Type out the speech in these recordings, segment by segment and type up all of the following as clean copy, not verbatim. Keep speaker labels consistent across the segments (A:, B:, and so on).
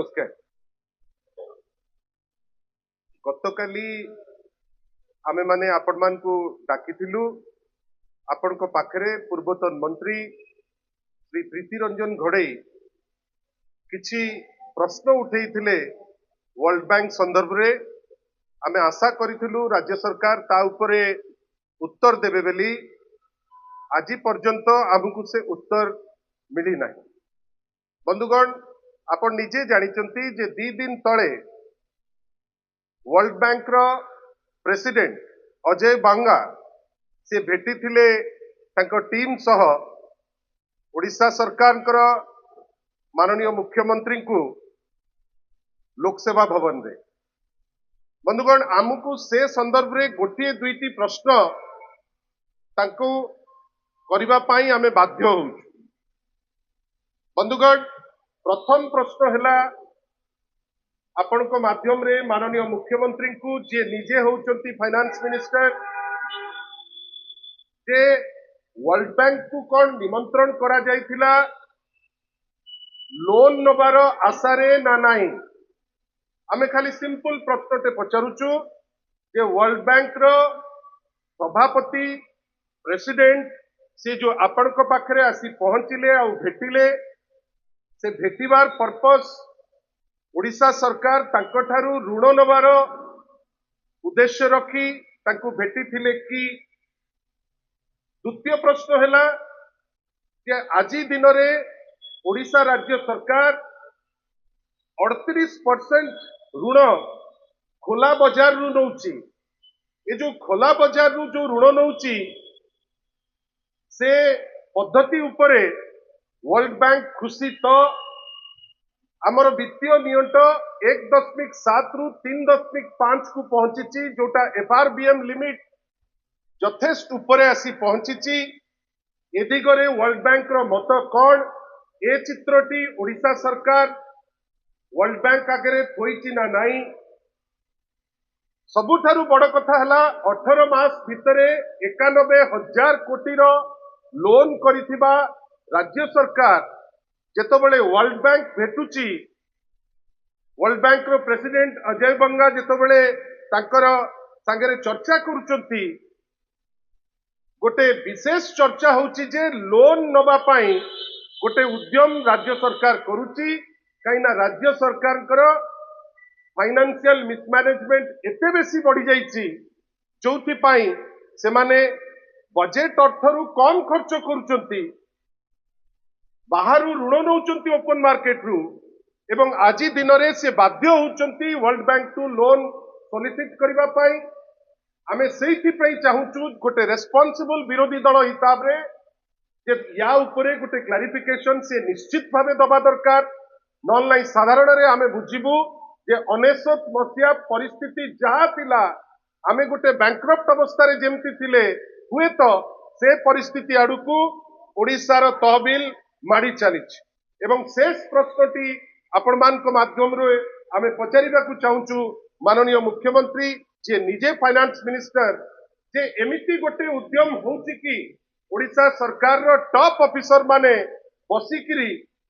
A: नमस्कार। गतकाली आमे माने आपण मान को डाकिथिलु आपण को पाखरे पूर्वतन मंत्री श्री प्रीति रंजन घोड़े किछि प्रश्न उठेइथिले वर्ल्ड बैंक संदर्भ रे आमे आशा करिथिलु राज्य सरकार ता उपरे उत्तर देबे बेली आज पर्यंत आमको से उत्तर मिली नाही। बंधुगण आपण निजे जानिचंती जे 2 दिन तळे वर्ल्ड बैंक रो प्रेसिडेंट अजय बांगा से भेटी थिले तांको टीम सह ओडिशा सरकार माननीय मुख्यमंत्री को लोकसेवा भवन रे। बंधुगण आमको से संदर्भ रे गोटे दुईटी प्रश्न तांको करिबा पाई आमे बाध्य होउ। बंधुगण प्रथम प्रश्न हैला आपण को माध्यम रे माननीय मुख्यमंत्री को जे निजे होउचंती फाइनेंस मिनिस्टर जे वर्ल्ड बैंक को कौन निमंत्रण करा जाइथिला लोन नबार आशा रे ना नाही। आमे खाली सिंपल प्रश्नटे पचारुचु जे वर्ल्ड बैंक रो सभापति प्रेसिडेंट से जो आपण को पाखरे आसी पहुंचिले आ भेटिले से भेटिबार पर्पस ओडिशा सरकार तांको ठारू ऋण नबार उद्देश्य रखी तांको भेटी थिले कि। द्वितीय प्रश्न हैला जे आज दिन रे ओडिशा राज्य सरकार 38% ऋण खोला बाजार रु नौची। ये जो खोला बाजार रु जो ऋण नौची से पद्धति उपरे वर्ल्ड बैंक खुशी तो आमर वित्तीय नियंट 1.7 रु 3.5 को पहुंची जोटा एफआरबीएम लिमिट यथेष्ट उपरे आसी पहुंची। ए दिगरे वर्ल्ड बैंक रो मत कौन ए चित्रटी ओडिशा सरकार वर्ल्ड बैंक आगे थोइची ना नहीं। सबुठारु बड़ कथा हला 18 मास भितरे 91,000 कोटी रो लोन करिथिबा राज्य सरकार जेतबेले वर्ल्ड बैंक भेटुची वर्ल्ड बैंक रो प्रेसिडेंट अजय बंगा जेतबेले तांकर संगे चर्चा करूचंती गोटे विशेष चर्चा होची जे लोन नबा पाई गोटे उद्यम राज्य सरकार करूची कहीं राज्य सरकार फाइनेंशियल मिसमैनेजमेंट एते बेसी बढ़ी जाइची जोथि पाई से माने बजेट अर्थरु कम खर्च करूचंती बाहर ऋण नौचंती ओपन मार्केट रु एवं आज दिन रे से बाध्य होउचंती World Bank to loan solicit करबा पाई। आमे सेइथि पई चाहूचु गोटे रेस्पोंसिबल विरोधी दल हिसाब रे जे या उपरे गोटे क्लारिफिकेशन से निश्चित भावे दबा दरकार। नॉन लाइन साधारण रे आमे बुझिबु जे 19 मसिया परिस्थिति जहा थिला आमे गोटे बैंकरप्ट अवस्था रे जेमति थिले हुए तो से परिस्थिति आडुकू ओडिशार तहबिल माड़ी चलीच। एवं शेष प्रश्नटी आपण मान को माध्यम रे आमे पचारिबा को चाहूचु माननीय मुख्यमंत्री जे निजे फाइनेंस मिनिस्टर जे एमिति गोटे उद्यम होउची कि ओडिशा सरकार रो टॉप ऑफिसर माने बसिकिरी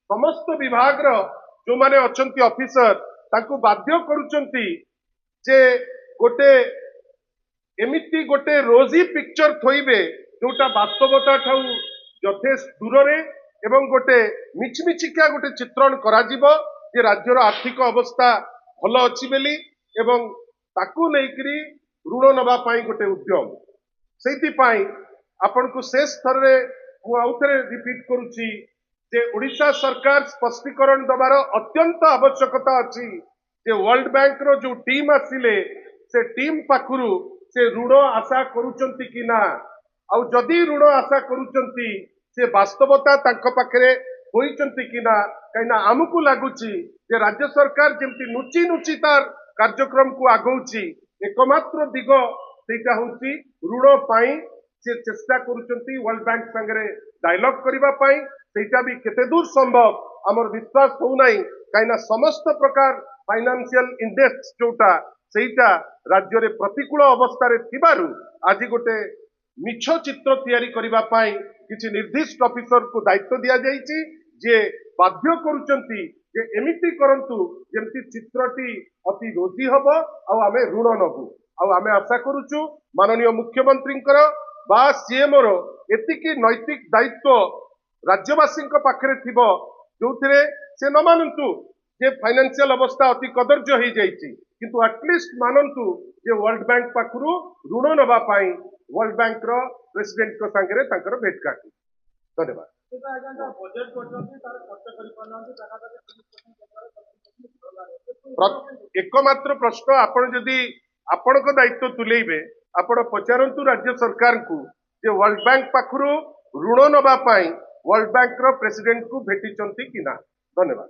A: समस्त विभाग रो जो माने अचंती ऑफिसर तांको बाध्य करूचंती जे गोटे एमिति गोटे रोजी पिक्चर थोइबे जोटा वास्तवता ठाऊ यथेष्ट दूर रे एवं गोटे मिचमिचिका गोटे चित्रण करा जिवो जे राज्यर आर्थिक अवस्था भल अछि बेली एवं ताकू नेकरी ऋण नबा पाई गोटे उद्यम सेति पाई आपण को शेष थर रे मु आउथरे रिपीट करूची जे ओडिशा सरकार स्पष्टीकरण दबार अत्यंत आवश्यकता अछि जे वर्ल्ड बैंक रो जो टीम आसिले से टीम पाखुरु से ऋण आशा करूचंती कि ना आउ जदि ऋण आशा करूचंती से वास्तवता तांको पाखरे होइचंती कि ना। कहिना आमको लागुची जे राज्य सरकार जेमती नुची नुची तार कार्यक्रम को आगौची एकमात्र दिग सेटा होची ऋण पाई से चेष्टा करूचंती वर्ल्ड बैंक संगे डायलॉग करिबा पाई सेटा भी केते दूर संभव हमर विश्वास हो नाही। कहिना समस्त प्रकार फाइनेंशियल इंडेक्स जोटा सेटा राज्य रे प्रतिकूल अवस्था रे थिबारु आज गोटे मिछ चित्र तैयारी करिबा पाई किछि निर्दिष्ट ऑफिसर को दायित्व दिया जाइछि जे बाध्य करूचंती जे एमिति करंतु जेमति चित्रटी अति रोजी हबो आ आमे ऋण नबु आ आमे आशा करूछु माननीय मुख्यमंत्रींकर बा सीएम रो एतिकी नैतिक दायित्व राज्यवासी पाखरे थिबो जोथिरे से न मानंतु जे फाइनेंशियल अवस्था अति कदर्य हो जाइछि किंतु एटलिस्ट मानंतु जे वर्ल्ड बैंक पाखरु ऋण नबा पाई वर्ल्ड बैंक रो प्रेसिडेंट को संगे तांकर भेट काटी धन्यवाद एकमात्र प्रश्न आपण जदि आपण को दायित्व तुलेइबे आपण पचारंतु राज्य सरकार को जे वर्ल्ड बैंक पाखरु ऋण नबा पाई वर्ल्ड बैंक रो प्रेसिडेंट को भेटिचंती कि ना धन्यवाद।